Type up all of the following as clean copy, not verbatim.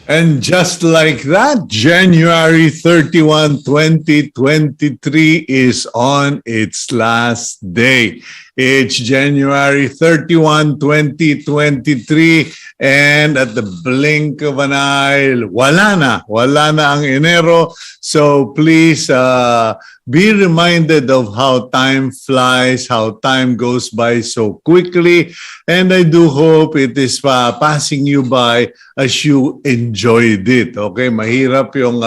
And just like that, January 31, 2023 is on its last day. It's January 31, 2023, and at the blink of an eye, wala na ang Enero. So please be reminded of how time flies, how time goes by so quickly, and I do hope it is passing you by as you enjoyed it. Okay, mahirap yung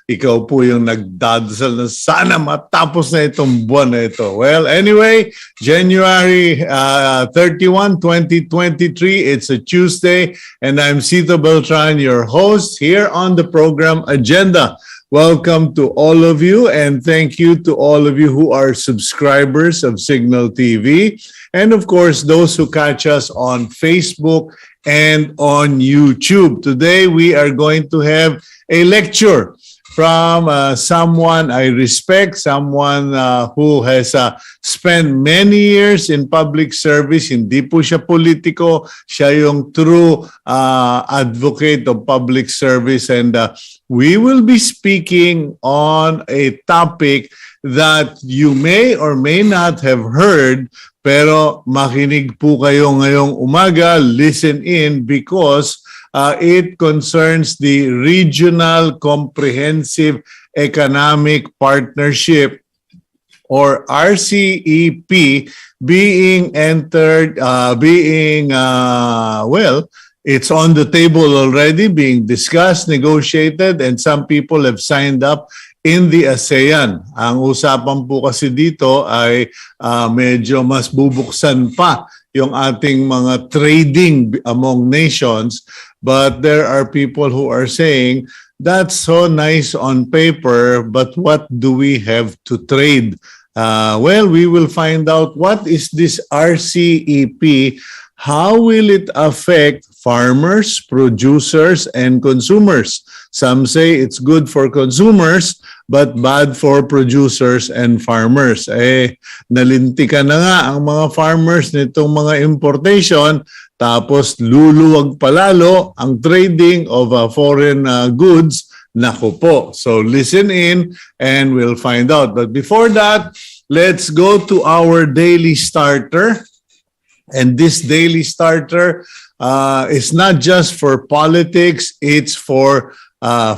ikaw po yung nagdadasal na sana matapos na itong buwan na ito. Well, anyway, January 31, 2023, it's a Tuesday, and I'm Cito Beltran, your host here on the program Agenda. Welcome to all of you, and thank you to all of you who are subscribers of Cignal TV, and of course those who catch us on Facebook and on YouTube. Today we are going to have a lecture from someone I respect, someone who has spent many years in public service. Hindi po siya politiko, siya yung true advocate of public service, and we will be speaking on a topic that you may or may not have heard, pero makinig po kayo ngayong umaga, listen in, because it concerns the Regional Comprehensive Economic Partnership, or RCEP, being entered, it's on the table already, being discussed, negotiated, and some people have signed up in the ASEAN. Ang usapan po kasi dito ay medyo mas bubuksan pa yung ating mga trading among nations, but there are people who are saying, that's so nice on paper, but what do we have to trade? Well, we will find out what is this RCEP, how will it affect farmers, producers, and consumers. Some say it's good for consumers, but bad for producers and farmers. Nalintikan na nga ang mga farmers nitong mga importation, tapos luluwag palalo ang trading of foreign goods. Naku po. So listen in and we'll find out. But before that, let's go to our daily starter. And this daily starter is not just for politics, it's for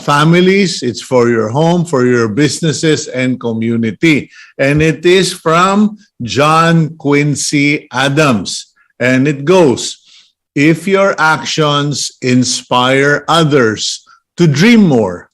families, it's for your home, for your businesses and community. And it is from John Quincy Adams. And it goes, if your actions inspire others to dream more,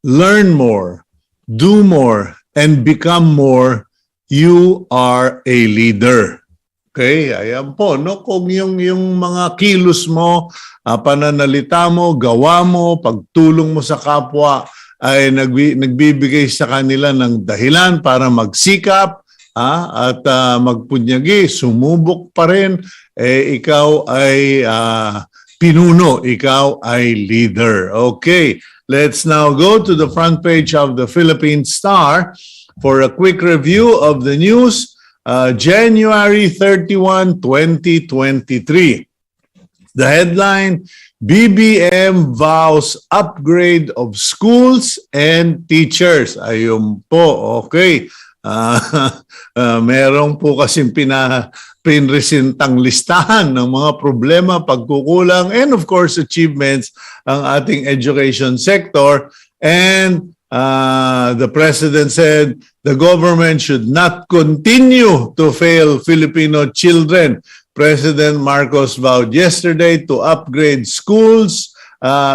learn more, do more, and become more, you are a leader. Okay, ayan po, no? Kung yung mga kilos mo, pananalita mo, gawa mo, pagtulong mo sa kapwa ay nagbibigay sa kanila ng dahilan para magsikap at magpunyagi, sumubok pa rin, ikaw ay pinuno, ikaw ay leader. Okay, let's now go to the front page of the Philippine Star for a quick review of the news. January 31, 2023. The headline, BBM vows upgrade of schools and teachers. Ayun po, okay. Merong po kasing pinresentang listahan ng mga problema, pagkukulang, and of course achievements ang ating education sector. And the president said the government should not continue to fail Filipino children. President Marcos vowed yesterday to upgrade schools,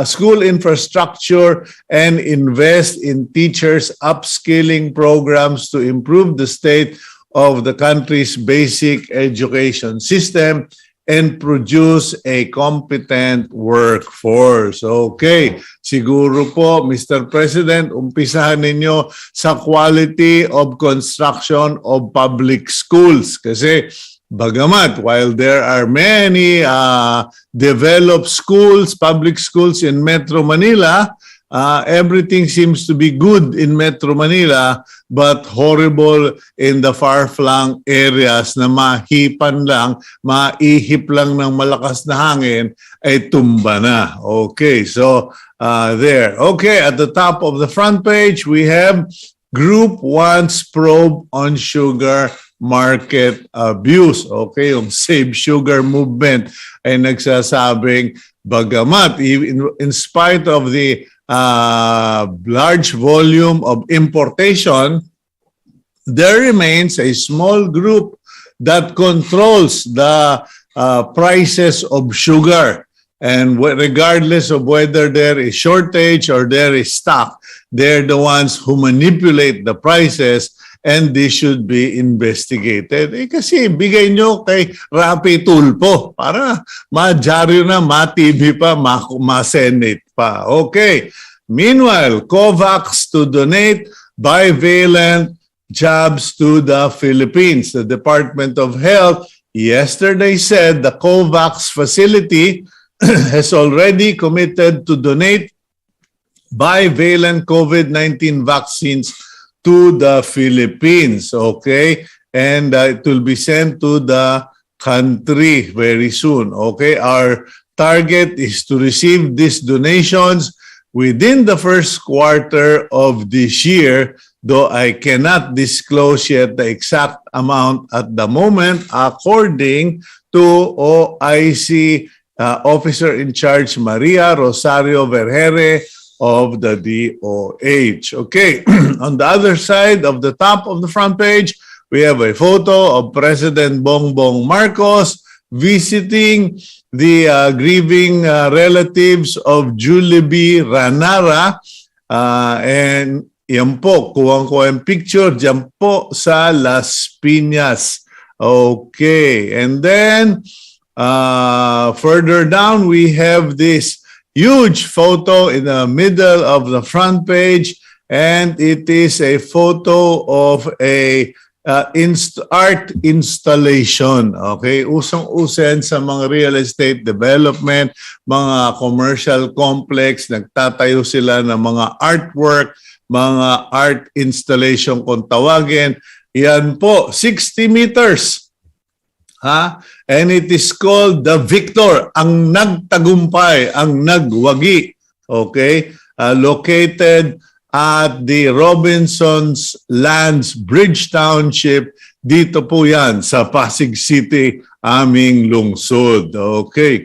school infrastructure, and invest in teachers' upskilling programs to improve the state of the country's basic education system and produce a competent workforce. Okay, siguro po, Mr. President, umpisahan ninyo sa quality of construction of public schools. Kasi bagamat, while there are many developed schools, public schools in Metro Manila, everything seems to be good in Metro Manila but horrible in the far-flung areas na mahipan lang, maihip lang ng malakas na hangin ay tumba na. Okay, so there. Okay, at the top of the front page, we have Group 1's probe on sugar market abuse. Okay, yung Save Sugar movement ay nagsasabing bagamat in spite of the large volume of importation, there remains a small group that controls the prices of sugar. And regardless of whether there is shortage or there is stock, they're the ones who manipulate the prices, and this should be investigated. Kasi bigay nyo kay Rapi Tulpo para ma-dyaryo na, ma-TV pa, ma-Senate pa. Okay. Meanwhile, COVAX to donate bivalent jabs to the Philippines. The Department of Health yesterday said the COVAX facility has already committed to donate bivalent COVID-19 vaccines to the Philippines, okay? And it will be sent to the country very soon, okay? Our target is to receive these donations within the first quarter of this year, though I cannot disclose yet the exact amount at the moment, according to OIC Officer in Charge Maria Rosario Vergere of the DOH. Okay, on the other side of the top of the front page, we have a photo of President Bongbong Marcos visiting the grieving relatives of Julie Ranara, and yan po, kuwang ko ang picture dyan po sa Las Piñas. Okay, and then further down, we have this huge photo in the middle of the front page, and it is a photo of a art installation. Okay, usong-usen sa mga real estate development, mga commercial complex, nagtatayo sila ng mga artwork, mga art installation kung tawagin. Yan po, 60 meters. And it is called the Victor, ang nagtagumpay, ang nagwagi. Okay? Located at the Robinson's Lands Bridge Township. Dito po yan sa Pasig City, aming lungsod. Okay.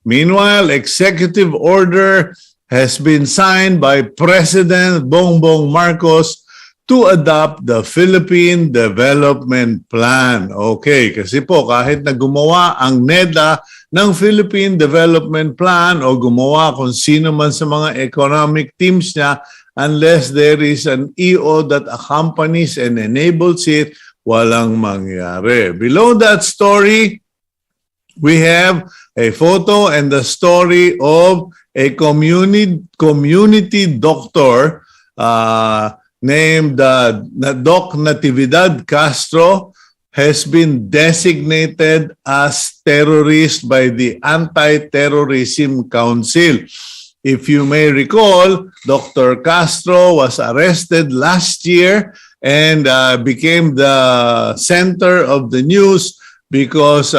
Meanwhile, executive order has been signed by President Bongbong Marcos to adopt the Philippine Development Plan. Okay, kasi po kahit na gumawa ang NEDA ng Philippine Development Plan o gumawa kung sino man sa mga economic teams niya, unless there is an EO that accompanies and enables it, walang mangyari. Below that story, we have a photo and the story of a community doctor named Doc Natividad Castro has been designated as terrorist by the Anti-Terrorism Council. If you may recall, Dr. Castro was arrested last year and became the center of the news because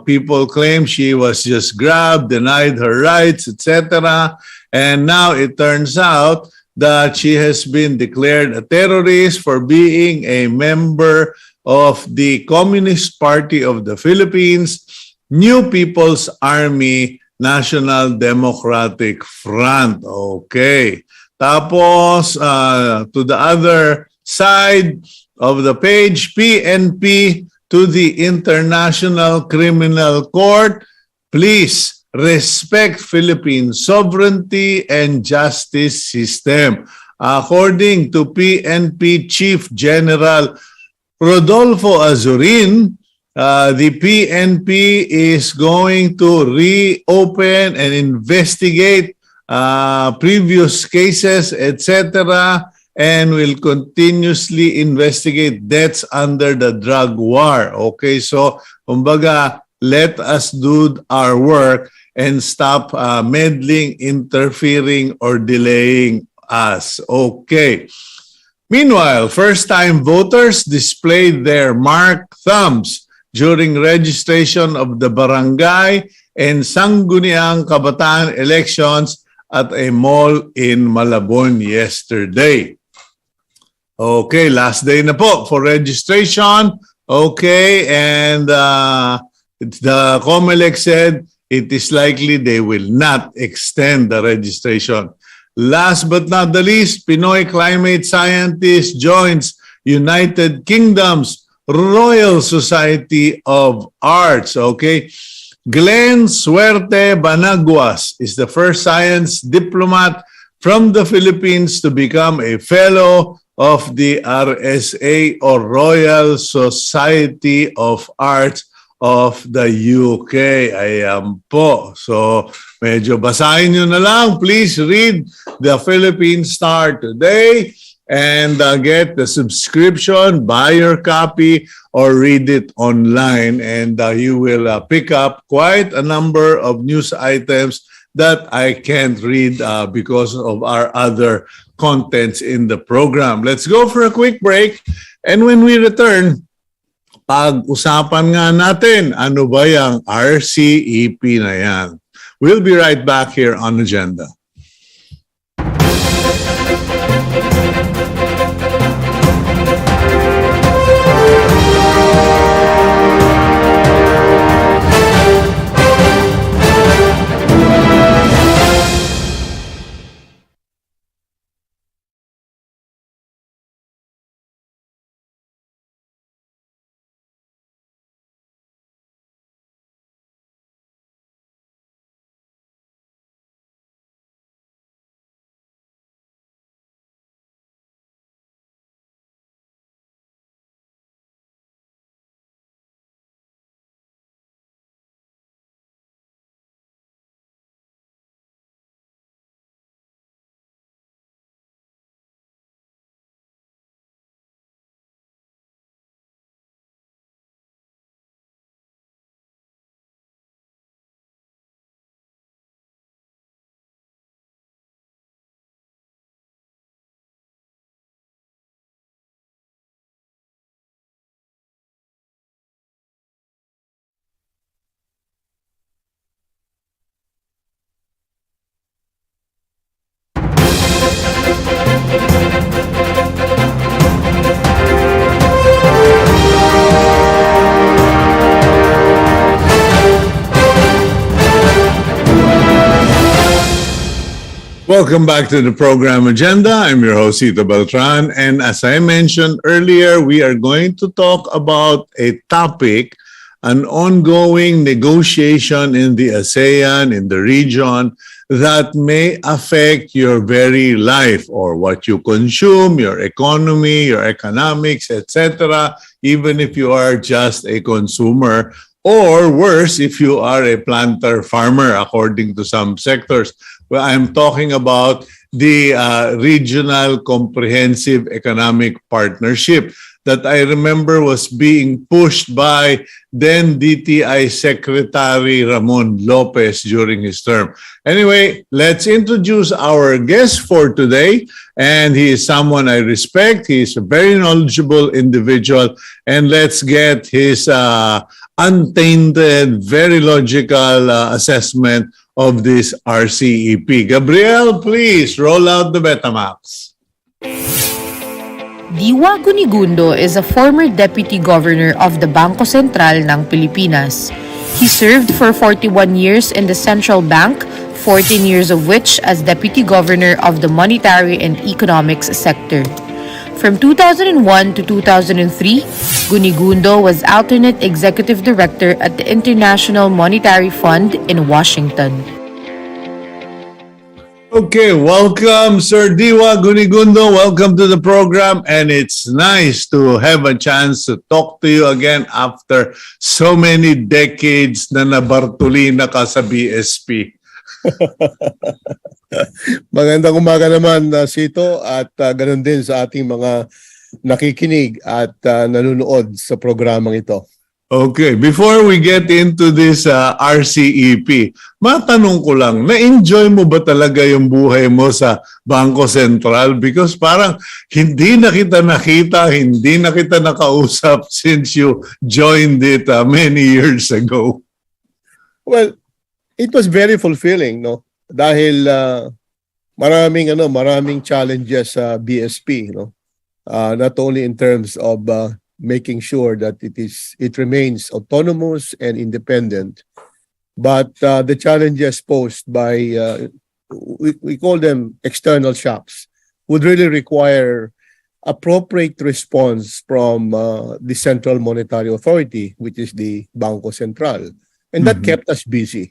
people claim she was just grabbed, denied her rights, etc. And now it turns out that she has been declared a terrorist for being a member of the Communist Party of the Philippines, New People's Army, National Democratic Front. Okay. Tapos, to the other side of the page, PNP to the International Criminal Court, please respect Philippine sovereignty and justice system. According to PNP Chief General Rodolfo Azurin, the PNP is going to reopen and investigate previous cases, etc., and will continuously investigate deaths under the drug war. Okay, so kumbaga, let us do our work and stop meddling, interfering, or delaying us. Okay. Meanwhile, first-time voters displayed their marked thumbs during registration of the barangay and Sangguniang Kabataan elections at a mall in Malabon yesterday. Okay, last day na po for registration. Okay, and the COMELEC said it is likely they will not extend the registration. Last but not the least, Pinoy climate scientist joins United Kingdom's Royal Society of Arts. Okay, Glenn Suerte Banaguas is the first science diplomat from the Philippines to become a fellow of the RSA or Royal Society of Arts of the UK. Ayan po. So, medyo basahin nyo na lang. Please read the Philippine Star today and get the subscription, buy your copy, or read it online. And you will pick up quite a number of news items that I can't read because of our other contents in the program. Let's go for a quick break. And when we return, pag-usapan nga natin, ano ba yung RCEP na yan? We'll be right back here on Agenda. Welcome back to the program Agenda. I'm your host, Cito Beltran. And as I mentioned earlier, we are going to talk about a topic, an ongoing negotiation in the ASEAN, in the region, that may affect your very life or what you consume, your economy, your economics, etc., even if you are just a consumer, or worse, if you are a planter farmer, according to some sectors. Well, I'm talking about the Regional Comprehensive Economic Partnership that I remember was being pushed by then DTI Secretary Ramon Lopez during his term. Anyway, let's introduce our guest for today. And he is someone I respect. He is a very knowledgeable individual. And let's get his untainted, very logical assessment of this RCEP. Gabriel, please roll out the Betamax. Diwa Guinigundo is a former deputy governor of the Bangko Sentral ng Pilipinas. He served for 41 years in the central bank, 14 years of which as deputy governor of the monetary and economics sector. From 2001 to 2003, Guinigundo was alternate executive director at the International Monetary Fund in Washington. Okay, welcome, Sir Diwa Guinigundo. Welcome to the program, and it's nice to have a chance to talk to you again after so many decades na nabartulina ka sa BSP. Magandang umaga naman, Cito, at ganoon din sa ating mga nakikinig at nanonood sa programang ito. Okay, before we get into this RCEP, matanong ko lang, na-enjoy mo ba talaga yung buhay mo sa Bangko Sentral? Because parang hindi na kita nakita, hindi na kita nakausap since you joined it many years ago. Well, it was very fulfilling, no? Dahil maraming challenges sa BSP, no? Not only in terms of making sure that it remains autonomous and independent, but the challenges posed by we call them external shocks would really require appropriate response from the Central Monetary Authority, which is the Bangko Sentral, and that kept us busy.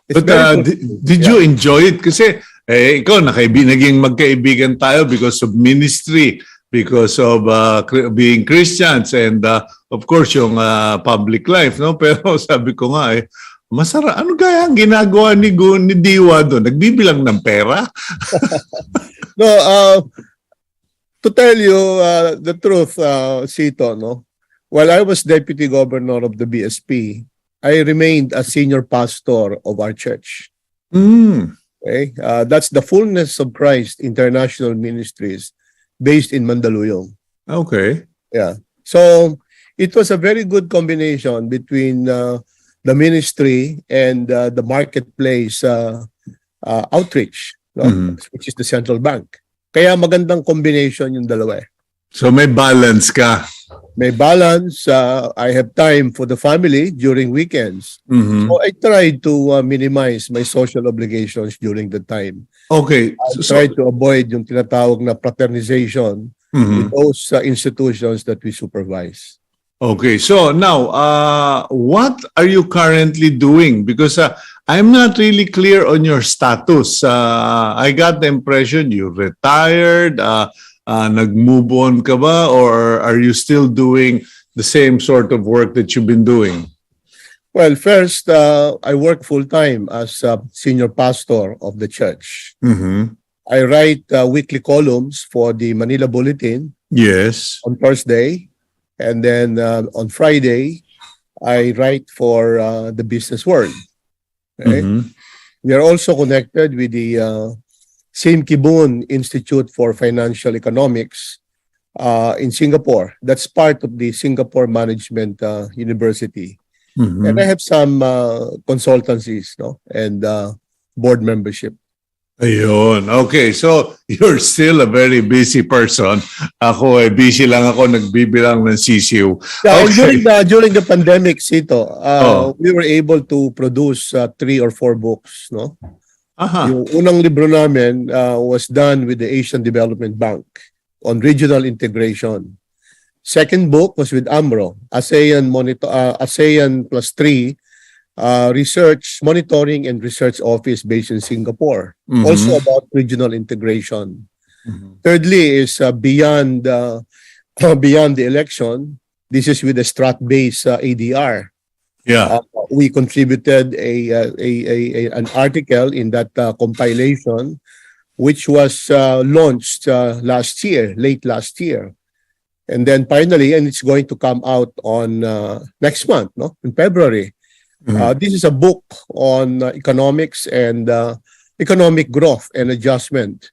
It's But very did you enjoy it? Kasi ikaw, naging magkaibigan tayo because of ministry, because of being Christians, and of course yung public life, no? Pero sabi ko nga masarap. Ano kaya ang ginagawa ni Diwa doon? Nagbibilang ng pera? No, to tell you the truth, Cito, no? While I was deputy governor of the BSP, I remained a senior pastor of our church. Okay? That's the Fullness of Christ International Ministries based in Mandaluyong. Okay. Yeah. So it was a very good combination between the ministry and the marketplace outreach, no? Which is the central bank. Kaya magandang combination yung dalawa. So may balance ka. May balance. I have time for the family during weekends. So I try to minimize my social obligations during the time. Okay. I try to avoid yung tinatawag na fraternization with those institutions that we supervise. Okay. So now, what are you currently doing? Because I'm not really clear on your status. I got the impression you retired, nag-move on ka ba, or are you still doing the same sort of work that you've been doing? Well, first, I work full-time as a senior pastor of the church. I write weekly columns for the Manila Bulletin Yes. on Thursday, and then on Friday, I write for the Business World. Okay? We are also connected with the Sim Kibun Institute for Financial Economics in Singapore. That's part of the Singapore Management University. And I have some consultancies, no, and board membership. Ayun. Okay. So, you're still a very busy person. Ako busy lang ako nagbibilang ng sisiw. Yeah, and Okay. during the pandemic, Cito, we were able to produce 3 or 4 books, no? Aha. Yung unang libro namin was done with the Asian Development Bank on regional integration. Second book was with AMRO, ASEAN plus 3 Research Monitoring and Research Office based in Singapore, also about regional integration. Thirdly is beyond the election. This is with the strat-based ADR. Yeah. We contributed an article in that compilation, which was launched late last year. And then finally, and it's going to come out on next month, no, in February. This is a book on economics and economic growth and adjustment,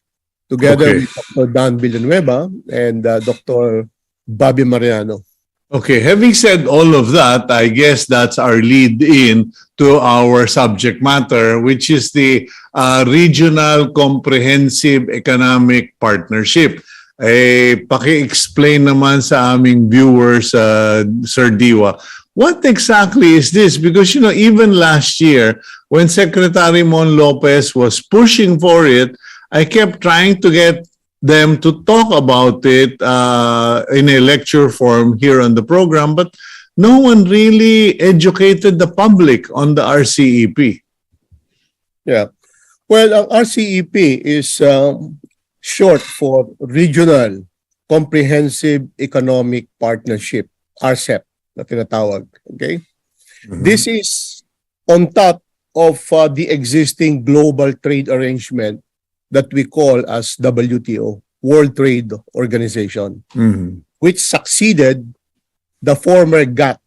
together with Dr. Dan Villanueva and Dr. Bobby Mariano. Okay, having said all of that, I guess that's our lead in to our subject matter, which is the Regional Comprehensive Economic Partnership. Paki-explain naman sa aming viewers, Sir Diwa, what exactly is this? Because, you know, even last year, when Secretary Mon Lopez was pushing for it, I kept trying to get them to talk about it in a lecture form here on the program, but no one really educated the public on the RCEP. Yeah. Well, ang RCEP is short for Regional Comprehensive Economic Partnership, RCEP na tinatawag. Okay? This is on top of the existing global trade arrangement that we call as WTO, World Trade Organization, which succeeded the former GATT,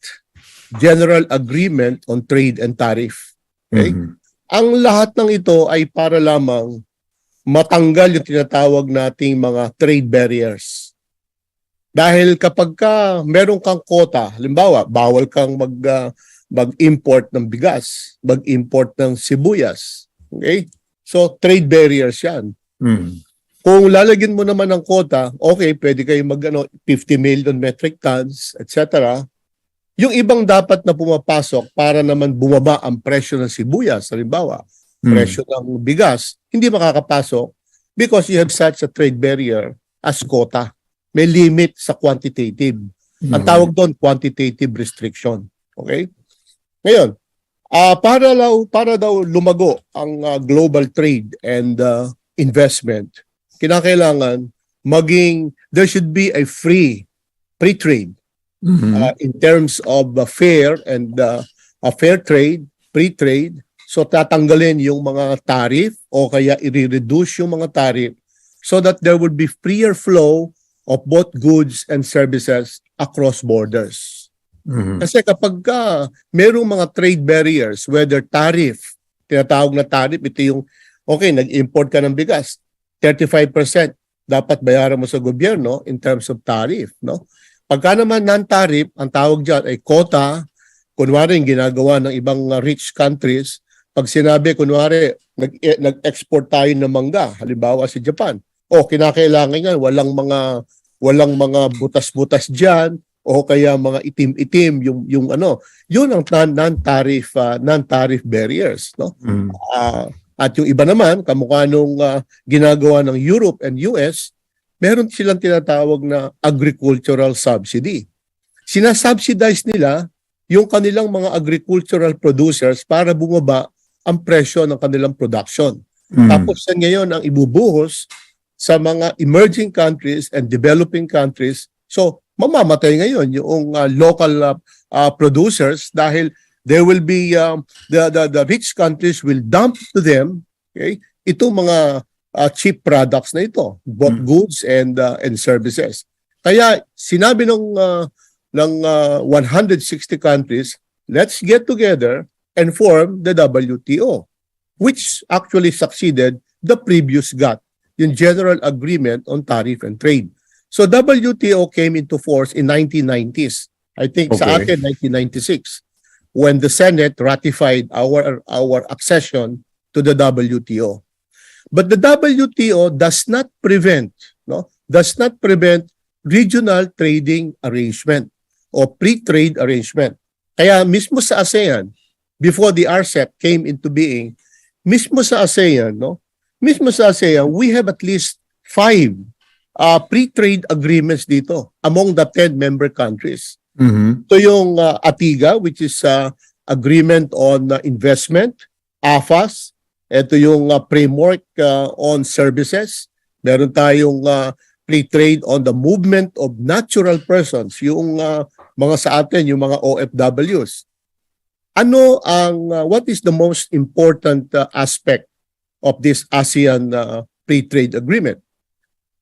General Agreement on Trade and Tariff. Okay? Mhm. Ang lahat ng ito ay para lamang matanggal yung tinatawag nating mga trade barriers. Dahil kapag meron kang quota, halimbawa, bawal kang mag-import ng bigas, mag-import ng sibuyas. Okay? So, trade barriers yan. Mhm. Kung lalagyan mo naman ng quota, okay, pwede kayo 50 million metric tons, etc. Yung ibang dapat na pumapasok para naman bumaba ang presyo ng sibuyas, halimbawa, presyo ng bigas, hindi makakapasok because you have such a trade barrier as quota. May limit sa quantitative. Ang tawag doon, quantitative restriction. Okay? Ngayon, para daw lumago ang global trade and investment, kinakailangan there should be a free trade in terms of fair and fair trade, free trade. So tatanggalin yung mga tariff o kaya i-reduce yung mga tariff so that there would be freer flow of both goods and services across borders. Kasi kapag merong mga trade barriers, whether tariff, tinatawag na tariff, ito yung, okay, nag-import ka ng bigas, 35% dapat bayaran mo sa gobyerno in terms of tariff. No? Pagka naman non-tariff, ang tawag dyan ay quota, kunwari yung ginagawa ng ibang rich countries, pag sinabi, kunwari, nag-export tayo ng mangga, halimbawa si Japan, kinakailangan yan, walang mga butas-butas diyan o kaya mga itim-itim yun ang non-tariff barriers, no? At yung iba naman kamukha nung ginagawa ng Europe and US, meron silang tinatawag na agricultural subsidy. Sinasubsidize nila yung kanilang mga agricultural producers para bumaba ang presyo ng kanilang production. Tapos ngayon ang ibubuhos sa mga emerging countries and developing countries. So, mamamatay ngayon yung local producers dahil there will be the rich countries will dump to them, okay, itong mga cheap products na ito, both goods and services. Kaya sinabi ng 160 countries, let's get together and form the WTO, which actually succeeded the previous GATT, yung General Agreement on Tariff and Trade. So WTO came into force in 1990s. I think sa akin 1996 when the Senate ratified our accession to the WTO. But the WTO does not prevent regional trading arrangement o pre-trade arrangement. Kaya mismo sa ASEAN, before the RCEP came into being, mismo sa ASEAN, we have at least 5 pre-trade agreements dito among the 10 member countries. Ito yung ATIGA, which is Agreement on Investment, AFAS. Ito yung framework on services. Meron tayong pre-trade on the movement of natural persons, yung mga sa atin, yung mga OFWs. What is the most important aspect of this ASEAN pre-trade agreement?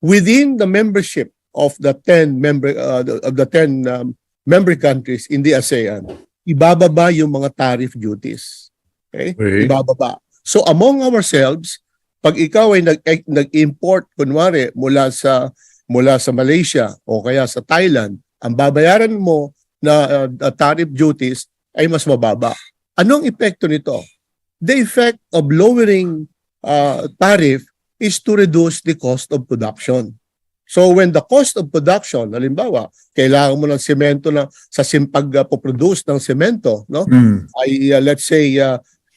Within the membership of the 10 member countries in the ASEAN, ibababa yung mga tariff duties. Okay? Ibababa. So among ourselves, pag ikaw ay nag-import kunwari mula sa Malaysia o kaya sa Thailand, ang babayaran mo na tariff duties ay mas mababa. Anong epekto nito? The effect of lowering tariff is to reduce the cost of production. So when the cost of production, halimbawa, kailangan mo ng semento sa pag-produce ng semento, no? Ay let's say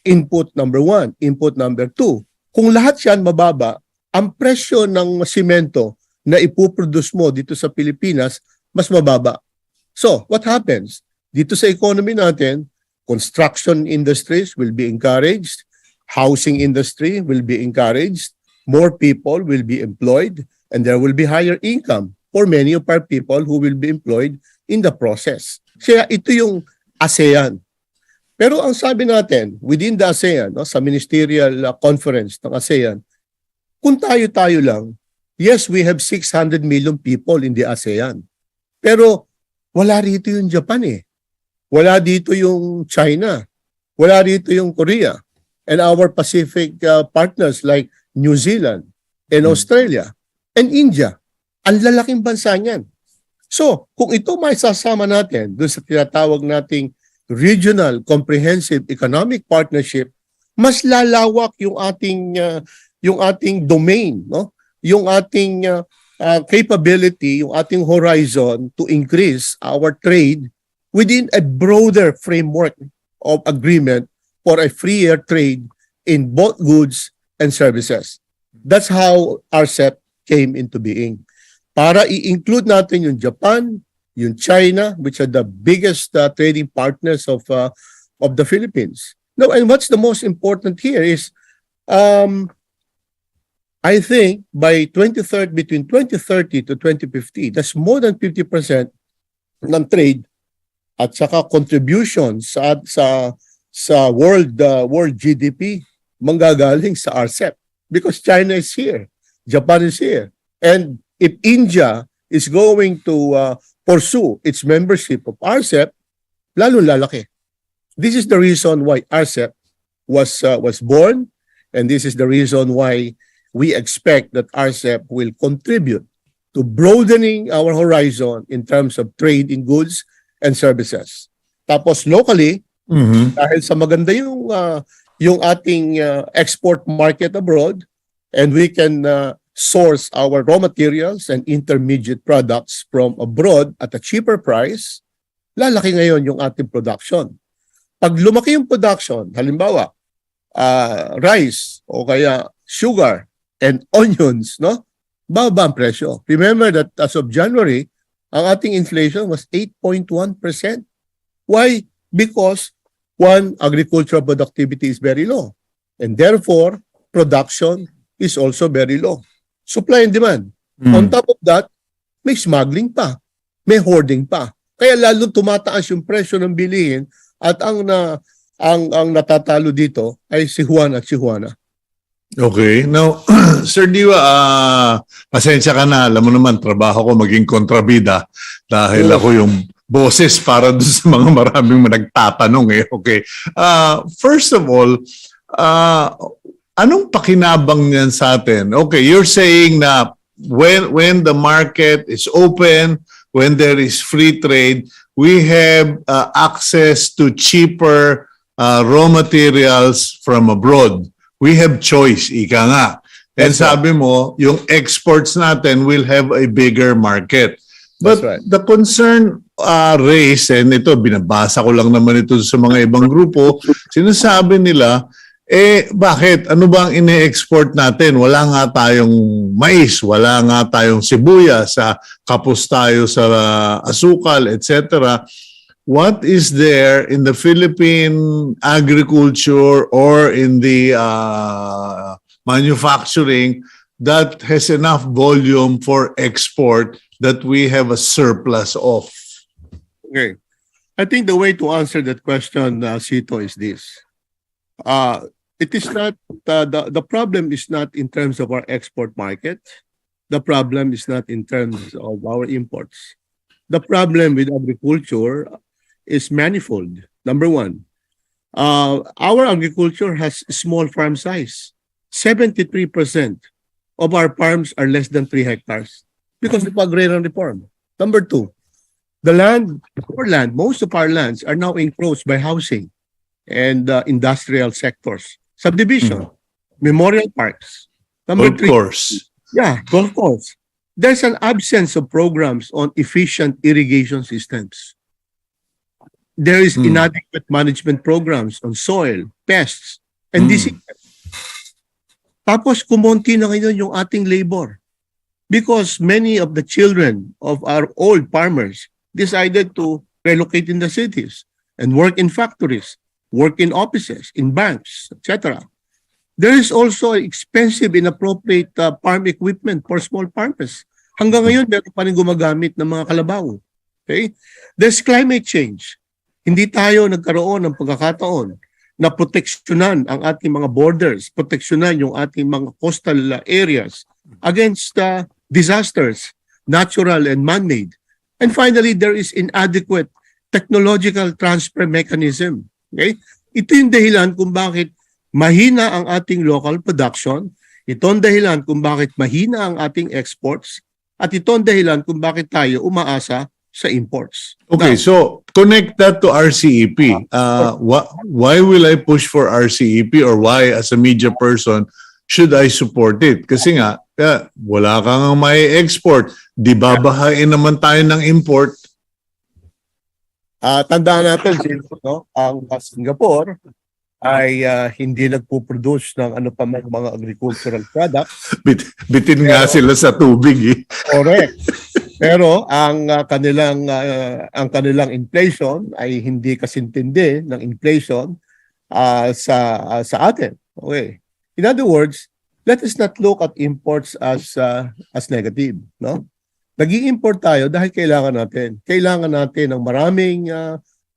input number 1, input number 2. Kung lahat 'yan mababa, ang presyo ng semento na ipoproduce mo dito sa Pilipinas mas mababa. So, what happens? Dito sa economy natin, construction industries will be encouraged, housing industry will be encouraged, more people will be employed, and there will be higher income for many of our people who will be employed in the process. Kaya ito yung ASEAN. Pero ang sabi natin, within the ASEAN, sa ministerial conference ng ASEAN, kung tayo-tayo lang, yes, we have 600 million people in the ASEAN. Pero Wala rito yung Japan eh. Wala dito yung China. Wala rito yung Korea. And our Pacific partners like New Zealand and Australia and India. Ang lalaking bansa niyan. So, kung ito may sasama natin doon sa tinatawag nating Regional Comprehensive Economic Partnership, mas lalawak yung ating domain, no? Yung ating capability, yung ating horizon to increase our trade within a broader framework of agreement for a freer trade in both goods and services. That's how RCEP came into being. Para i-include natin yung Japan, yung China, which are the biggest trading partners of the Philippines. Now, and what's the most important here is, I think by between 2030 to 2050, that's more than 50% ng trade at saka contribution sa world GDP manggagaling sa RCEP because China is here, Japan is here, and if India is going to pursue its membership of RCEP, lalo lalaki. This is the reason why RCEP was born, and this is the reason why we expect that RCEP will contribute to broadening our horizon in terms of trade in goods and services. Tapos locally, dahil sa maganda yung ating export market abroad, and we can source our raw materials and intermediate products from abroad at a cheaper price, lalaki ngayon yung ating production. Pag lumaki yung production, halimbawa, rice o kaya sugar and onions, no? Bababa ang presyo. Remember that as of January, ang ating inflation was 8.1%. Why? Because one, agricultural productivity is very low. And therefore, production is also very low. Supply and demand. On top of that, may smuggling pa. May hoarding pa. Kaya lalo tumataas yung presyo ng bilihin at ang natatalo dito ay si Juan at si Juana. Okay. Now, Sir Diwa, pasensya ka na. Alam mo naman, trabaho ko maging kontrabida dahil ako yung boses para doon sa mga maraming nagtatanong eh. Okay. First of all, anong pakinabang niyan sa atin? Okay, you're saying na when the market is open, when there is free trade, we have access to cheaper raw materials from abroad. We have choice, ika nga. And sabi mo, yung exports natin will have a bigger market. But That's right. the concern raised, and ito, binabasa ko lang naman ito sa mga ibang grupo, sinasabi nila, bakit? Ano ba ang ine-export natin? Wala nga tayong mais, wala nga tayong sibuyas, kapos tayo sa asukal, etc. What is there in the Philippine agriculture or in the manufacturing that has enough volume for export that we have a surplus of? Okay. I think the way to answer that question, Cito, is this. It is not, the problem is not in terms of our export market. The problem is not in terms of our imports. The problem with agriculture is manifold. Number one, our agriculture has small farm size. 73% of our farms are less than 3 hectares because of agrarian reform. Number two, most of our lands are now encroached by housing and industrial sectors. Subdivision, memorial parks. Number Of three, course. golf course. There's an absence of programs on efficient irrigation systems. There is inadequate management programs on soil, pests, and diseases. Tapos kumonti na ngayon yung ating labor because many of the children of our old farmers decided to relocate in the cities and work in factories, work in offices, in banks, etc. There is also expensive, inappropriate farm equipment for small farmers. Hanggang ngayon, meron pa rin gumagamit ng mga kalabaw. Okay? There's climate change. Hindi tayo nagkaroon ng pagkakataon na proteksyonan ang ating mga borders, proteksyonan yung ating mga coastal areas against disasters, natural and man-made. And finally, there is inadequate technological transfer mechanism. Okay? Ito yung dahilan kung bakit mahina ang ating local production, ito ang dahilan kung bakit mahina ang ating exports, at ito ang dahilan kung bakit tayo umaasa sa imports. Okay, so connect that to RCEP. Why will I push for RCEP, or why as a media person should I support it? Kasi nga, wala kang may export. Di babahain naman tayo ng import. Tandaan natin, no, ang Singapore ay hindi nagpo-produce ng ano pa mga agricultural products. Bitin nga sila sa tubig eh. Correct. Pero ang kanilang inflation ay hindi kasintindi ng inflation sa atin. Okay. In other words, let us not look at imports as negative, no? Nag-i-import tayo dahil kailangan natin. Kailangan natin ng maraming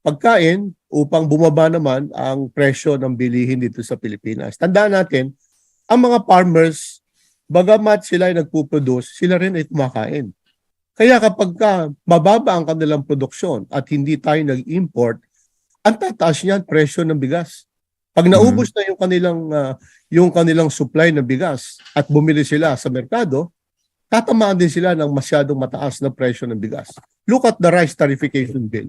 pagkain upang bumaba naman ang presyo ng bilihin dito sa Pilipinas. Tandaan natin, ang mga farmers, bagamat sila ay nagpo-produce, sila rin ay kumakain. Kaya kapag mababa ang kanilang produksyon at hindi tayo nag-import, ang tataas niyan presyo ng bigas. Pag naubos na yung kanilang supply ng bigas at bumili sila sa merkado, tatamaan din sila ng masyadong mataas na presyo ng bigas. Look at the rice tarification bill.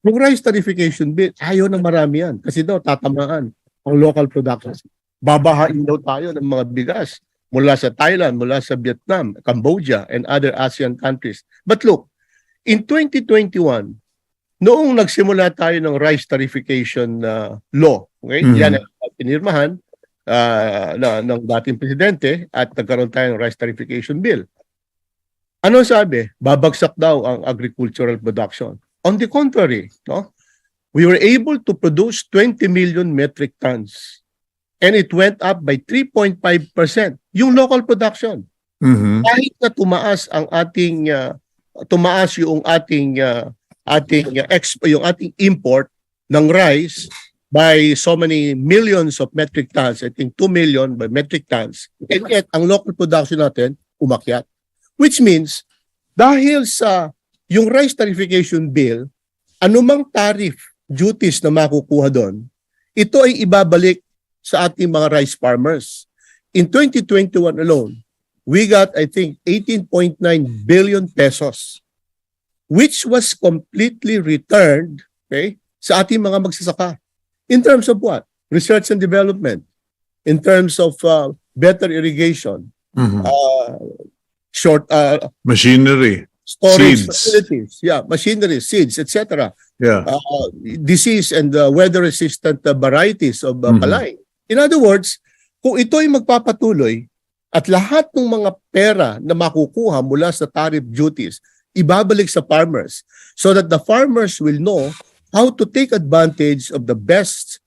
Yung rice tarification bill, ayaw na marami yan kasi daw tatamaan ang local production. Babahain daw tayo ng mga bigas mula sa Thailand, mula sa Vietnam, Cambodia, and other ASEAN countries. But look, in 2021, noong nagsimula tayo ng rice tarification law, okay? Yan ang pinirmahan ng dating presidente at nagkaroon tayo ng rice tarification bill. Ano sabi? Babagsak daw ang agricultural production. On the contrary, no? We were able to produce 20 million metric tons and it went up by 3.5% yung local production. Kahit na tumaas yung ating import ng rice by so many millions of metric tons, I think 2 million by metric tons, and yet ang local production natin umakyat. Which means, dahil sa yung rice tarification bill, anumang tariff, duties na makukuha doon, ito ay ibabalik sa ating mga rice farmers. In 2021 alone, we got, I think, 18.9 billion pesos, which was completely returned, okay, sa ating mga magsasaka. In terms of what? Research and development. In terms of better irrigation. Machinery. Storage Seeds. facilities. Yeah, machinery, seeds, etc. Yeah. Disease and weather-resistant varieties of palay. In other words, kung ito ay magpapatuloy at lahat ng mga pera na makukuha mula sa tariff duties, ibabalik sa farmers so that the farmers will know how to take advantage of the best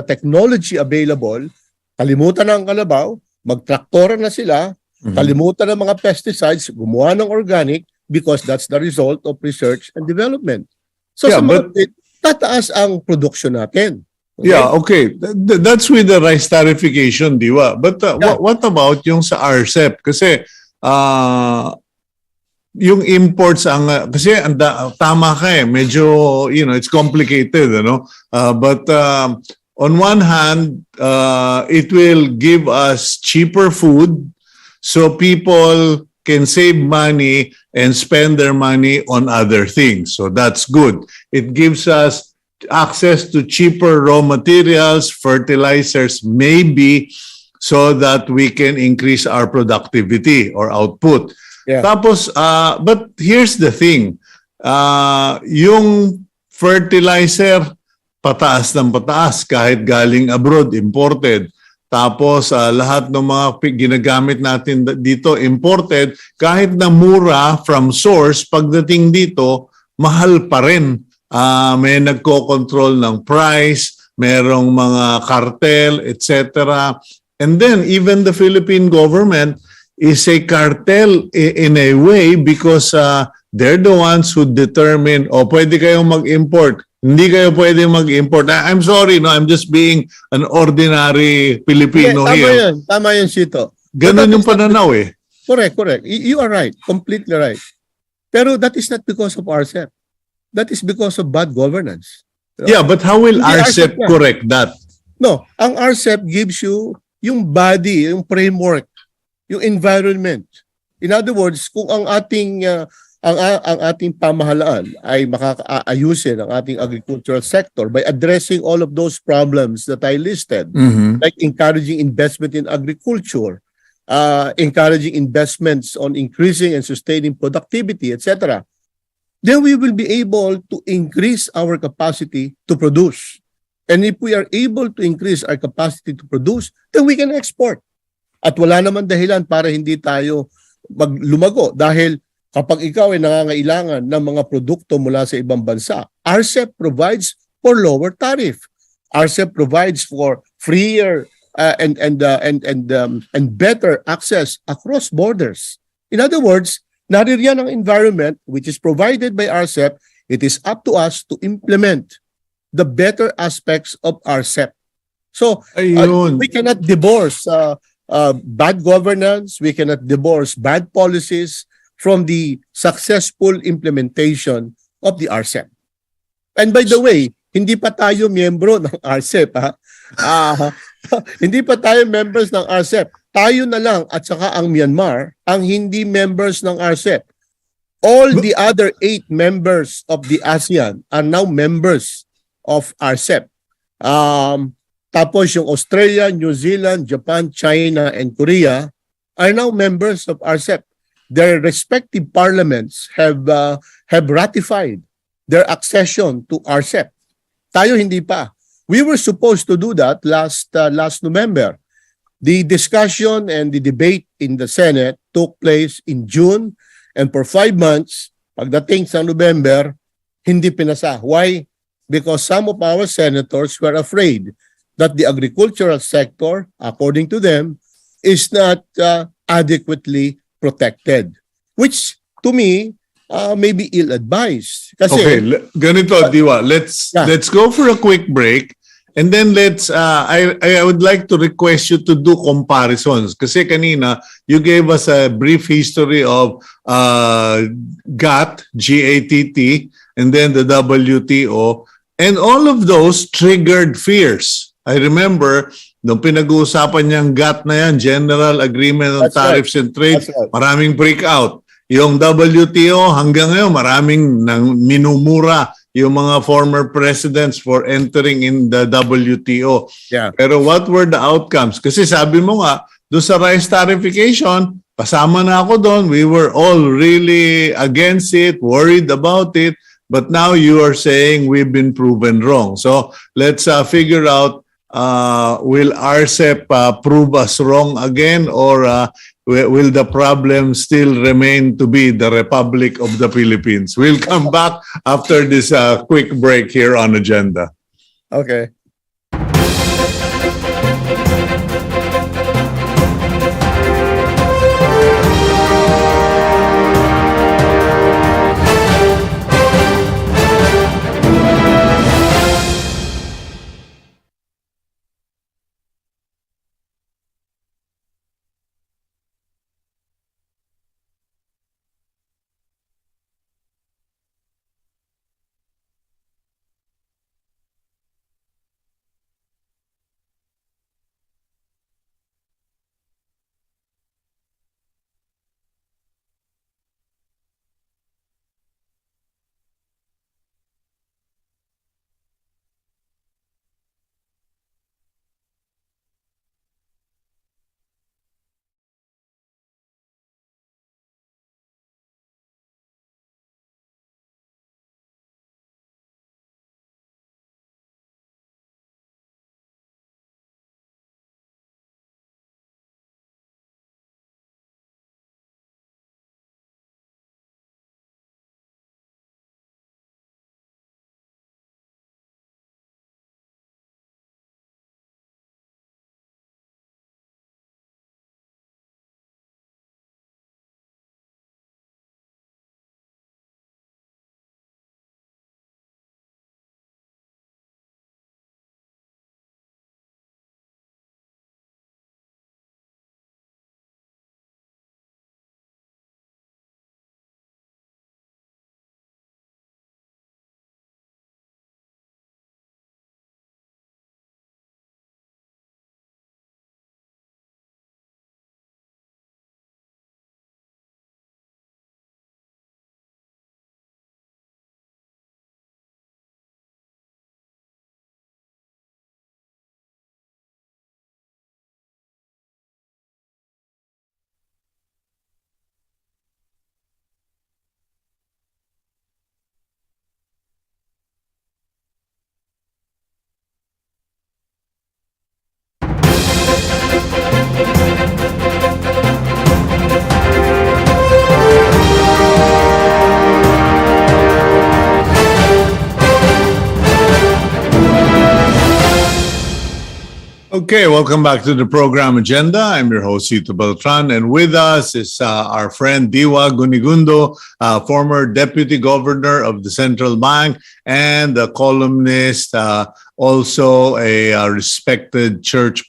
technology available. Kalimutan na ang kalabaw, magtraktora na sila, kalimutan ng mga pesticides, gumawa ng organic because that's the result of research and development. So Yeah, sa mga tataas ang production natin. Okay? Yeah, okay. That's with the rice tarification, Diwa. But what about yung sa RCEP? Kasi yung imports kasi tama ka eh, medyo it's complicated, but on one hand it will give us cheaper food so people can save money and spend their money on other things, so that's good. It gives us access to cheaper raw materials, fertilizers, maybe, so that we can increase our productivity or output. Yeah. Tapos, but here's the thing, yung fertilizer, pataas ng pataas kahit galing abroad, imported. Tapos, lahat ng mga ginagamit natin dito, imported, kahit na mura from source, pagdating dito, mahal pa rin. May nagko-control ng price, merong mga cartel, etc. And then, even the Philippine government is a cartel in a way because they're the ones who determine, pwede kayong mag-import, hindi kayo pwede mag-import. I'm sorry, no, I'm just being an ordinary Filipino here. Tama yan, Cito. Ganun yung pananaw eh. Correct. You are right. Completely right. Pero that is not because of RCEP. That is because of bad governance. Yeah, but how will Hindi RCEP RCEP yan. correct that? No, ang RCEP gives you yung body, yung framework, yung environment. In other words, kung ang ating ang ating pamahalaan ay makakaayusin ang ating agricultural sector by addressing all of those problems that I listed, Mhm. like encouraging investment in agriculture, encouraging investments on increasing and sustaining productivity, etc., then we will be able to increase our capacity to produce. And if we are able to increase our capacity to produce, then we can export. At wala naman dahilan para hindi tayo maglumago dahil kapag ikaw ay nangangailangan ng mga produkto mula sa ibang bansa, RCEP provides for lower tariff. RCEP provides for freer and better access across borders. In other words, naririyan ang environment which is provided by RCEP. It is up to us to implement the better aspects of RCEP. So Ayun. we cannot divorce bad governance, we cannot divorce bad policies from the successful implementation of the RCEP. And by the way, hindi pa tayo miyembro ng RCEP. Hindi pa tayo members ng RCEP. Tayo na lang at saka ang Myanmar ang hindi members ng RCEP. All the other 8 members of the ASEAN are now members of RCEP. Tapos yung Australia, New Zealand, Japan, China, and Korea are now members of RCEP. Their respective parliaments have ratified their accession to RCEP. Tayo hindi pa. We were supposed to do that last November. The discussion and the debate in the Senate took place in June, and for 5 months, pagdating sa November, hindi pinasa. Why? Because some of our senators were afraid that the agricultural sector, according to them, is not adequately protected, which to me may be ill-advised. Kasi, Okay, ganito, Diwa. Let's go for a quick break, and then I would like to request you to do comparisons. Kasi kanina, you gave us a brief history of GATT, and then the WTO, and all of those triggered fears. I remember, nung pinag-uusapan niyang GATT na yan, General Agreement on That's right. Tariffs and Trade, That's right. maraming breakout. Yung WTO, hanggang ngayon, maraming minumura yung mga former presidents for entering in the WTO. Yeah. Pero what were the outcomes? Kasi sabi mo nga, doon sa rice tarification, kasama na ako doon. We were all really against it, worried about it. But now you are saying we've been proven wrong. So let's figure out, will RCEP prove us wrong again, or will the problem still remain to be the Republic of the Philippines? We'll come back after this quick break here on Agenda. Okay. Okay, welcome back to the program agenda. I'm your host, Cito Beltran, and with us is our friend Diwa Guinigundo, former Deputy Governor of the Central Bank and a columnist, also a respected church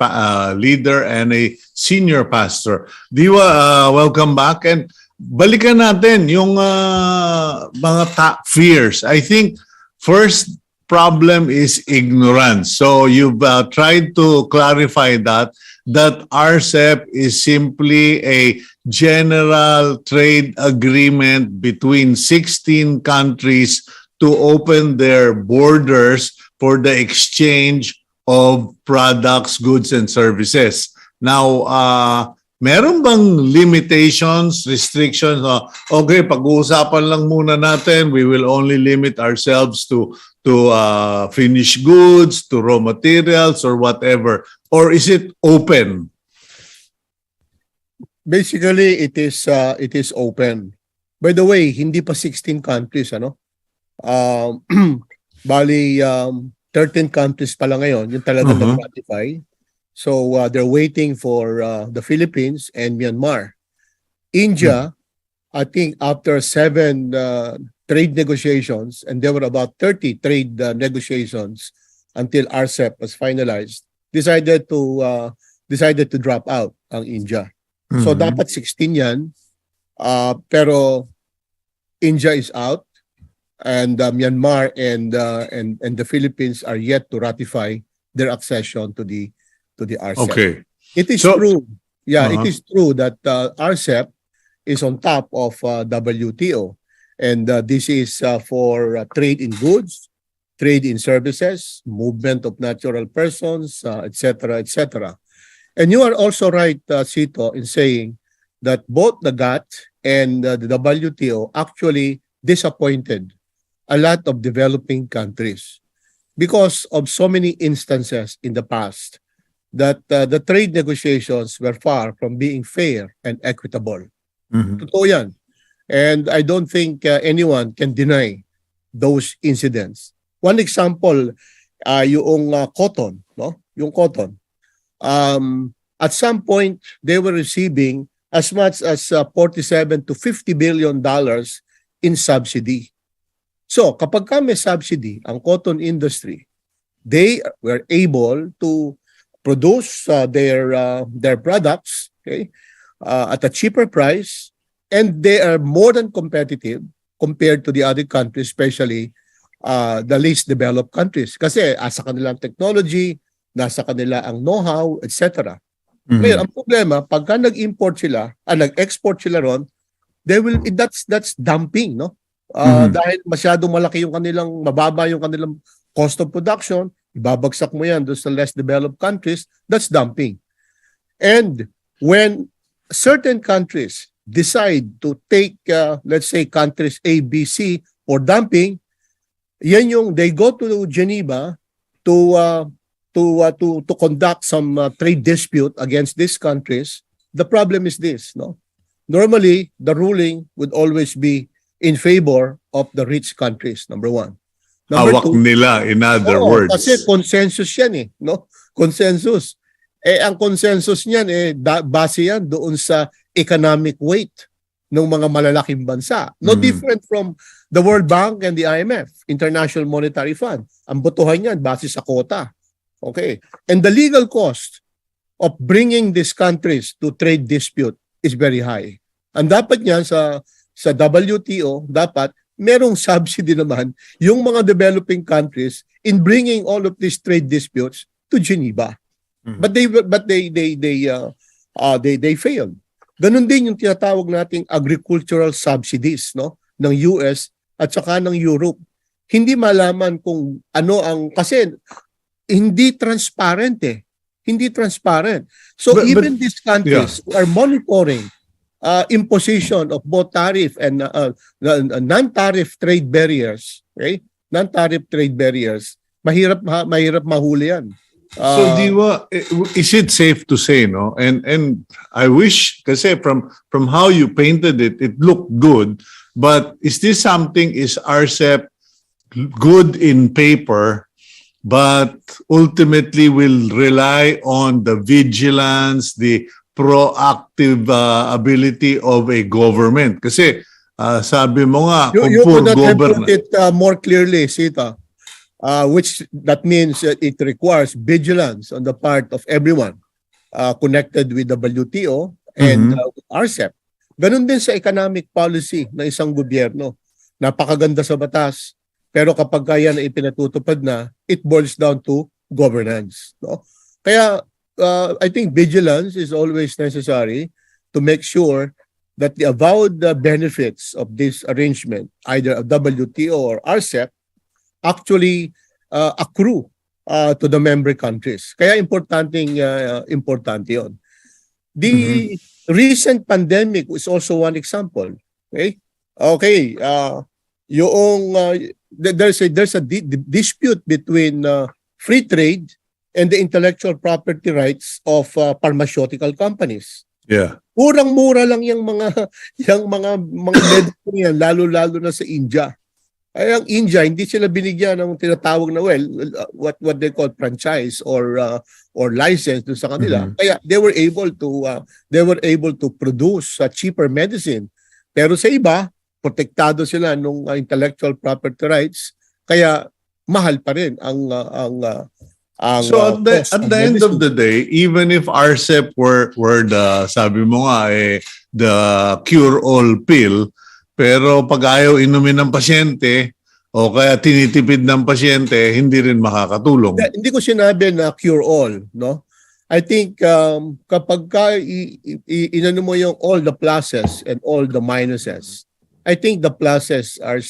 leader and a senior pastor. Diwa, welcome back. And balikan natin yung mga top fears. I think first problem is ignorance. So you've tried to clarify that RCEP is simply a general trade agreement between 16 countries to open their borders for the exchange of products, goods, and services. Now, meron bang limitations, restrictions? Okay, pag-uusapan lang muna natin, we will only limit ourselves to finished goods, to raw materials, or whatever? Or is it open? Basically, it is open. By the way, hindi pa 16 countries, ano? Bali, 13 countries pa lang ngayon, yung talagang nag-ratify. So, they're waiting for the Philippines and Myanmar. India, I think after 7 trade negotiations, and there were about 30 trade negotiations until RCEP was finalized, decided to drop out ang India. So dapat 16 yan, pero India is out, and Myanmar and the Philippines are yet to ratify their accession to the RCEP. Okay. It is true. Yeah, it is true that RCEP is on top of WTO. And this is for trade in goods, trade in services, movement of natural persons, etc., etc. And you are also right, Cito, in saying that both the GATT and the WTO actually disappointed a lot of developing countries because of so many instances in the past that the trade negotiations were far from being fair and equitable. Totoo yan. And I don't think anyone can deny those incidents. One example, yung cotton, no? Yung cotton. At some point, they were receiving as much as $47 to $50 billion in subsidy. So, kapag may subsidy, ang cotton industry, they were able to produce their products, okay, at a cheaper price. And they are more than competitive compared to the other countries, especially the least developed countries. Kasi sa kanilang technology, nasa kanila ang know-how, etc. Ngayon, ang problema, pagka nag-import sila, nag-export sila ron, that's dumping, no? Dahil masyadong malaki yung kanilang, mababa yung kanilang cost of production, ibabagsak mo yan doon sa less developed countries, that's dumping. And when certain countries decide to take, let's say, countries A, B, C for dumping, yan yung they go to Geneva to conduct some trade dispute against these countries. The problem is this, no? Normally, the ruling would always be in favor of the rich countries, number one. Number Hawak two, nila, in other words. kasi consensus yan no? Consensus. Ang consensus niyan, base yan doon sa economic weight ng mga malalaking bansa. No different from the World Bank and the IMF, International Monetary Fund. Ang botohan niyan base sa quota. Okay. And the legal cost of bringing these countries to trade dispute is very high. And dapat niyan sa WTO, dapat merong subsidy naman yung mga developing countries in bringing all of these trade disputes to Geneva. But they failed. Ganun din yung tinatawag nating agricultural subsidies, no, ng US at saka ng Europe. Hindi malaman kung ano ang, kasi hindi transparent Hindi transparent. So even these countries who are monitoring imposition of both tariff and non-tariff trade barriers, okay? Non-tariff trade barriers, mahirap mahuli yan. So Diwa, is it safe to say, no? And I wish, kasi from how you painted it, it looked good. But is this something, is RCEP good in paper, but ultimately will rely on the vigilance, the proactive ability of a government. Kasi sabi mo nga, kung You poor could not have put government. it more clearly, Sita, which that means that it requires vigilance on the part of everyone connected with WTO and RCEP. Ganun din sa economic policy ng isang gobyerno. Napakaganda sa batas, pero kapag kaya na ipinatutupad na, it boils down to governance. No? Kaya I think vigilance is always necessary to make sure that the avowed benefits of this arrangement, either of WTO or RCEP, actually accrue to the member countries. Kaya importante yun. The recent pandemic is also one example. Okay, there's a dispute between free trade and the intellectual property rights of pharmaceutical companies. Yeah. Murang-mura lang yung mga medicine yan, lalo-lalo na sa India. Ay ang India, hindi sila binigyan ng tinatawag na what they call franchise or license do sa kanila. Kaya they were able to produce cheaper medicine. Pero sa iba, protektado sila ng intellectual property rights, kaya mahal pa rin ang So at the end of the day, even if RCEP were the, sabi mo nga, the cure-all pill, pero pag ayaw inumin ng pasyente o kaya tinitipid ng pasyente, hindi rin makakatulong. Hindi ko sinabi na cure-all, no? I think kapag inano mo yung all the pluses and all the minuses, I think the pluses are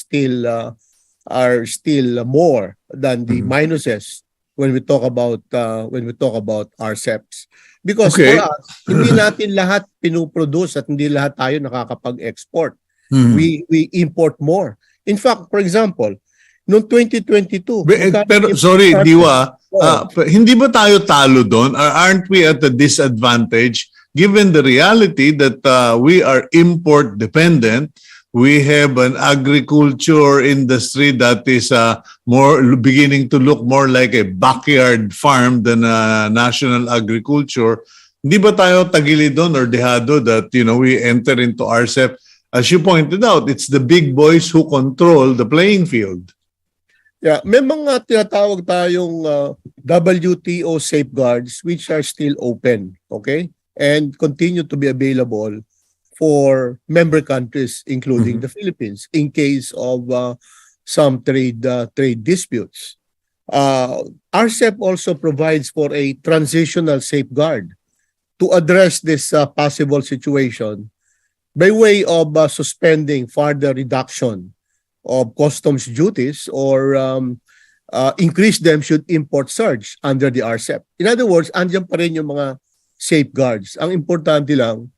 still more than the minuses when we talk about RCEPs. Because for us, hindi natin lahat pinuproduce at hindi lahat tayo nakakapag-export. We import more. In fact, for example, noong 2022, pero sorry, Diwa, hindi ba tayo talo doon? Aren't we at a disadvantage given the reality that we are import dependent? We have an agriculture industry that is more beginning to look more like a backyard farm than a national agriculture. Hindi ba tayo tagilid doon or dehado that we enter into RCEP? As you pointed out, it's the big boys who control the playing field. Yeah, may mga tinatawag tayong WTO safeguards which are still open, okay? And continue to be available for member countries, including the Philippines, in case of some trade disputes. RCEP also provides for a transitional safeguard to address this possible situation by way of suspending further reduction of customs duties or increase them should import surge under the RCEP. In other words, andyan pa rin yung mga safeguards. Ang importante lang,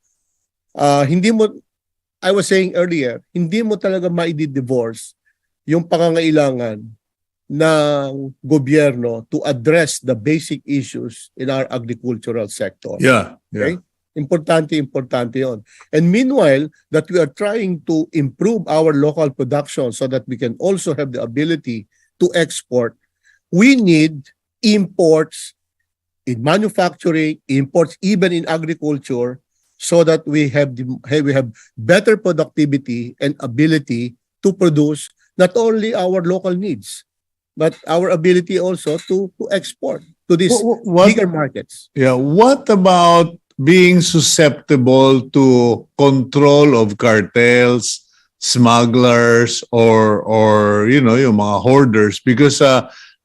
I was saying earlier, hindi mo talaga ma-divorce yung pangangailangan ng gobyerno to address the basic issues in our agricultural sector. Yeah. Okay? Importante yon. And meanwhile, that we are trying to improve our local production so that we can also have the ability to export, we need imports in manufacturing, imports even in agriculture, so that we have better productivity and ability to produce not only our local needs, but our ability also to export to these bigger markets. Yeah. What about being susceptible to control of cartels, smugglers, or yung mga hoarders? Because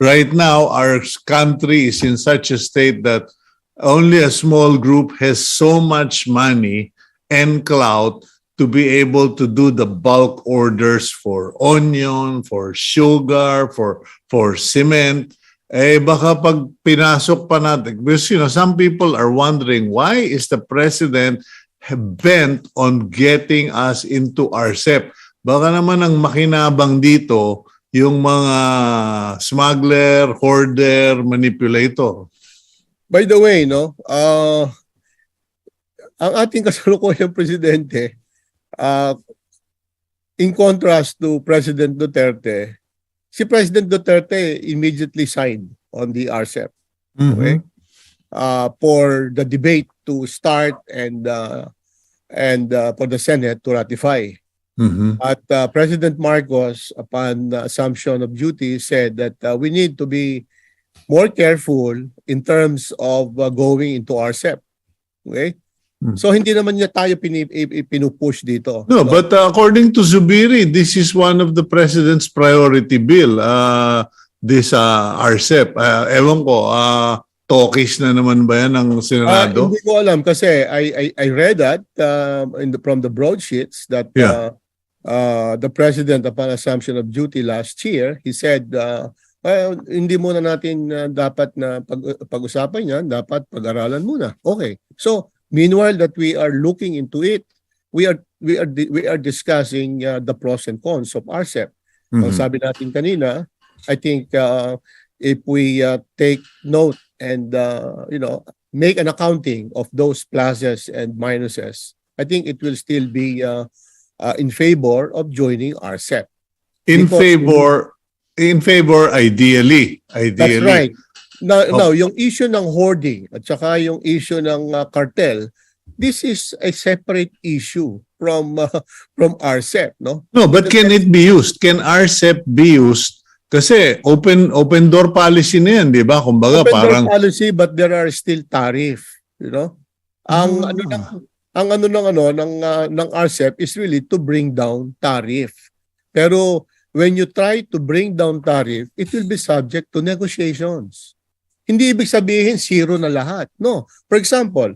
right now our country is in such a state that only a small group has so much money and clout to be able to do the bulk orders for onion, for sugar, for cement. Baka pag pinasok pa natin, because some people are wondering, why is the president bent on getting us into RCEP? Baka naman ang makinabang dito yung mga smuggler, hoarder, manipulator. By the way, ang ating kasalukuyang presidente, in contrast to President Duterte, si President Duterte immediately signed on the RCEP, Mhm. okay? For the debate to start and for the Senate to ratify. Mhm. At President Marcos, upon the assumption of duty, said that we need to be more careful in terms of going into RCEP. Okay? Hmm. So hindi naman niya tayo pinupush dito. No, but according to Zubiri, this is one of the president's priority bill. This RCEP. Ewan ko, talkies na naman ba yan ng Senado? Hindi ko alam kasi I read that from the broadsheets that Yeah. the president, upon assumption of duty last year, he said, hindi muna natin dapat na pag-usapan yan, dapat pag-aralan muna. Okay. So, meanwhile that we are looking into it, we are discussing the pros and cons of RCEP. Ang Mhm. sabi natin kanina, I think if we take note and make an accounting of those pluses and minuses, I think it will still be in favor of joining RCEP. In Because- favor ideally. That's right. Now, yung issue ng hoarding at saka yung issue ng cartel, this is a separate issue from RCEP, no? No, but can it be used? Can RCEP be used? Kasi open door policy na yan, di ba? Kumbaga Open parang door policy, but there are still tariff, you know? Ang ng RCEP is really to bring down tariff. Pero when you try to bring down tariff, it will be subject to negotiations. Hindi ibig sabihin zero na lahat. No. For example,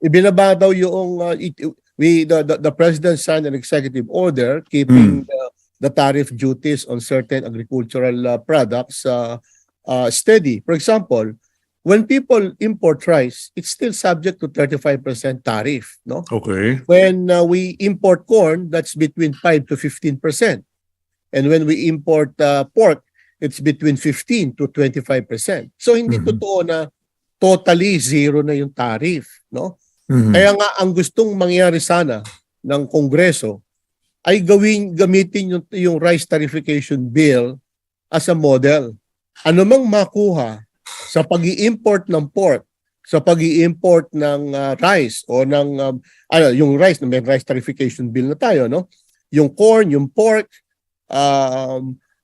ibinaba daw yung the president signed an executive order keeping the tariff duties on certain agricultural products steady. For example, when people import rice, it's still subject to 35% tariff, no? okay. When we import corn, that's between 5 to 15%. And when we import pork, it's between 15 to 25%. So hindi Mhm. totoo na totally zero na yung tariff, no? Mhm. Kaya nga ang gustong mangyari sana ng Kongreso ay gamitin yung rice tarification bill as a model. Ano mang makuha sa pag-i-import ng pork, sa pag-i-import ng rice o ng yung rice, may rice tarification bill na tayo, no? Yung corn, yung pork,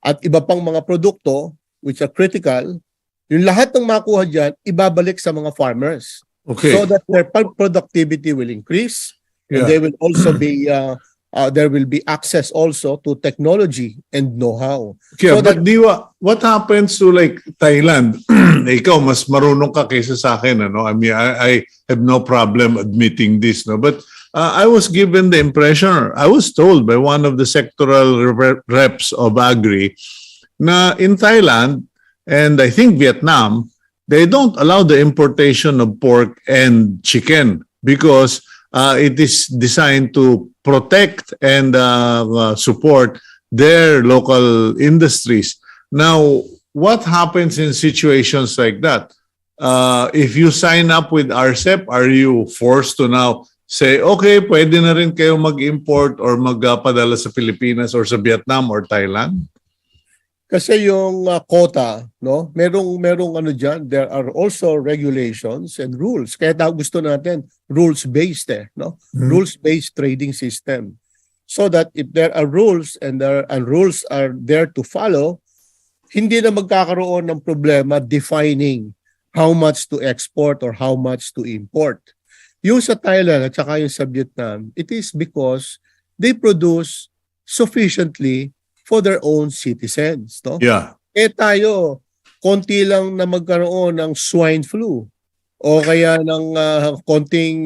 at iba pang mga produkto which are critical, yung lahat ng makuha dyan, ibabalik sa mga farmers. Okay. So that their productivity will increase, and Yeah. they will also be there will be access also to technology and know-how. Yeah, So but Diwa, what happens to like Thailand? Ikaw, mas marunong ka kaysa sa akin, ano? I mean, I have no problem admitting this, no? But I was given the impression, I was told by one of the sectoral reps of Agri, na in Thailand, and I think Vietnam, they don't allow the importation of pork and chicken because it is designed to protect and support their local industries. Now, what happens in situations like that? If you sign up with RCEP, are you forced to now say, okay, pwede na rin kayo mag-import or magpadala sa Pilipinas or sa Vietnam or Thailand? Kasi yung quota, no? Merong ano diyan, there are also regulations and rules. Kaya gusto natin rules-based no? Rules-based trading system. So that if there are rules and rules are there to follow, hindi na magkakaroon ng problema defining how much to export or how much to import. Yung sa Thailand at saka yung sa Vietnam, it is because they produce sufficiently for their own citizens, no? Yeah. Tayo, konti lang na magkaroon ng swine flu o kaya ng konting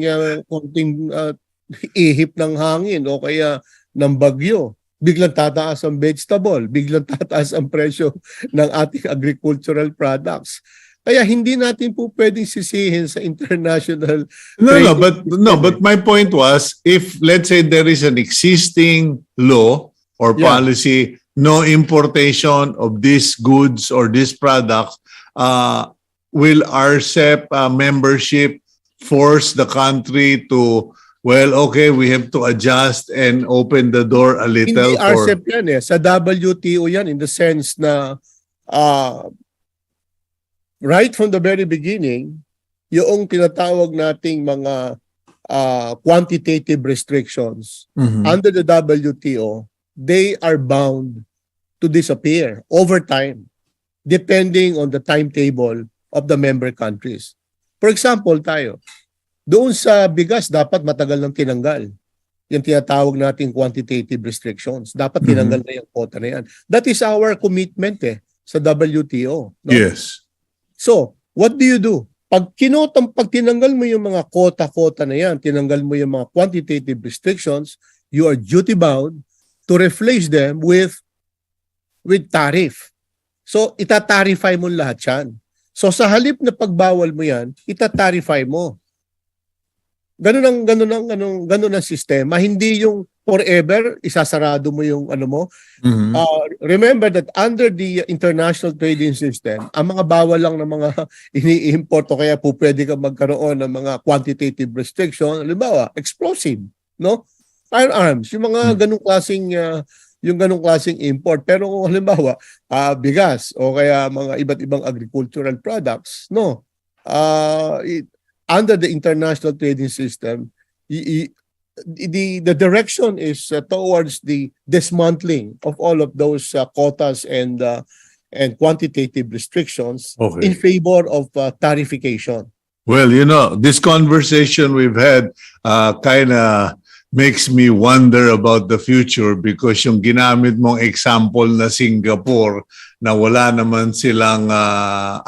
ihip ng hangin o kaya ng bagyo. Biglang tataas ang vegetable, biglang tataas ang presyo ng ating agricultural products. Kaya hindi natin po pwedeng sisihin sa international but my point was, if let's say there is an existing law or policy, no importation of these goods or these products, will RCEP membership force the country to, well, okay, we have to adjust and open the door a little? Hindi RCEP yan eh. Sa WTO yan in the sense na right from the very beginning, yung tinatawag nating mga quantitative restrictions under the WTO, they are bound to disappear over time, depending on the timetable of the member countries. For example, doon sa bigas, dapat matagal nang tinanggal. Yung tinatawag nating quantitative restrictions. Dapat tinanggal na yung quota na yan. That is our commitment sa WTO. No? Yes. So, what do? Pag tinanggal mo yung mga quota na yan, tinanggal mo yung mga quantitative restrictions, you are duty bound to replace them with tariff. So, itatarify mo lahat yan. So, sa halip na pagbawal mo yan, itatarify mo. Ganun ang sistema. Hindi yung forever, isasarado mo yung mo. Remember that under the international trading system, ang mga bawal lang ng mga ini-import o kaya po pwede ka magkaroon ng mga quantitative restriction, halimbawa, explosive, no? Firearms, yung mga ganung klaseng import. Pero kung halimbawa, bigas o kaya mga iba't ibang agricultural products, no? Under the international trading system, the direction is towards the dismantling of all of those quotas and quantitative restrictions in favor of tarification. Well, this conversation we've had kind of makes me wonder about the future because yung ginamit mong example na Singapore na wala naman silang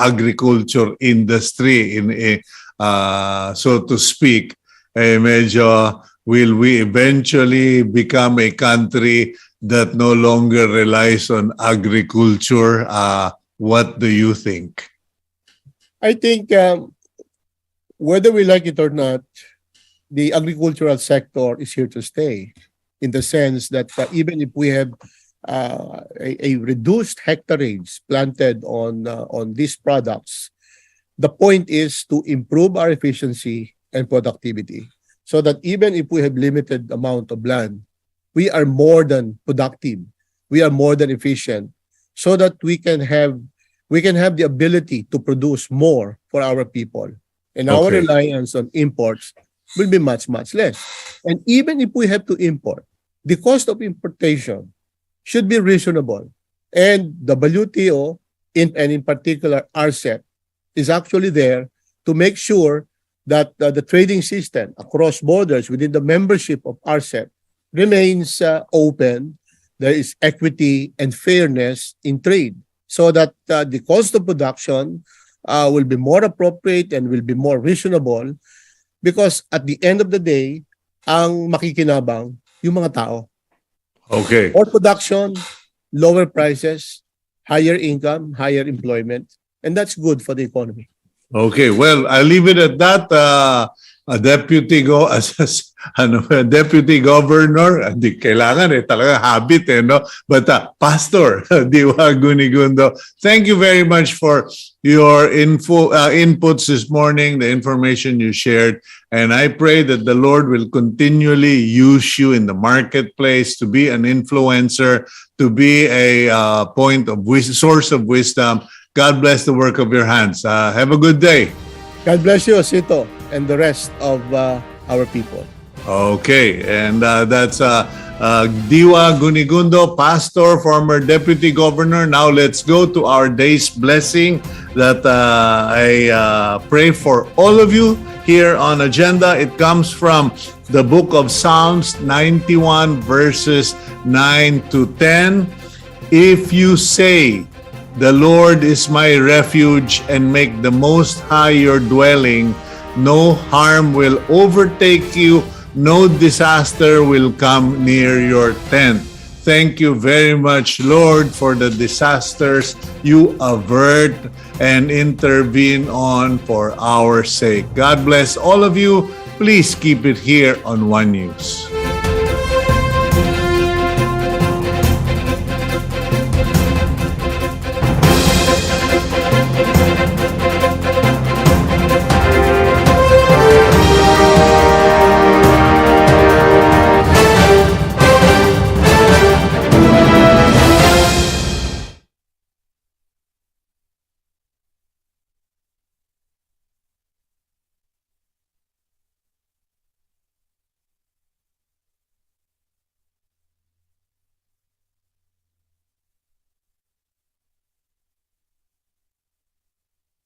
agriculture industry so to speak, medyo will we eventually become a country that no longer relies on agriculture? What do you think? I think whether we like it or not, the agricultural sector is here to stay in the sense that even if we have a reduced hectareage planted on these products, the point is to improve our efficiency and productivity so that even if we have limited amount of land, we are more than productive, we are more than efficient so that we can have the ability to produce more for our people. And our reliance on imports will be much, much less. And even if we have to import, the cost of importation should be reasonable. And WTO, and in particular RCEP, is actually there to make sure that the trading system across borders within the membership of RCEP remains open. There is equity and fairness in trade so that the cost of production will be more appropriate and will be more reasonable because at the end of the day, ang makikinabang yung mga tao. Okay. More production, lower prices, higher income, higher employment. And that's good for the economy. Okay, well, I'll leave it at that. Deputy Governor, hindi kailangan talaga habit no? But Pastor Diwa Guinigundo, thank you very much for your inputs this morning, the information you shared, and I pray that the Lord will continually use you in the marketplace to be an influencer, to be a source of wisdom. God bless the work of your hands. Have a good day. God bless you, Cito, and the rest of our people. Okay, and that's Diwa Guinigundo, pastor, former deputy governor. Now let's go to our day's blessing that I pray for all of you here on Agenda. It comes from the book of Psalms 91 verses 9 to 10. If you say, "The Lord is my refuge," and make the Most High your dwelling, no harm will overtake you, no disaster will come near your tent. Thank you very much, Lord, for the disasters you avert and intervene on for our sake. God bless all of you. Please keep it here on One News.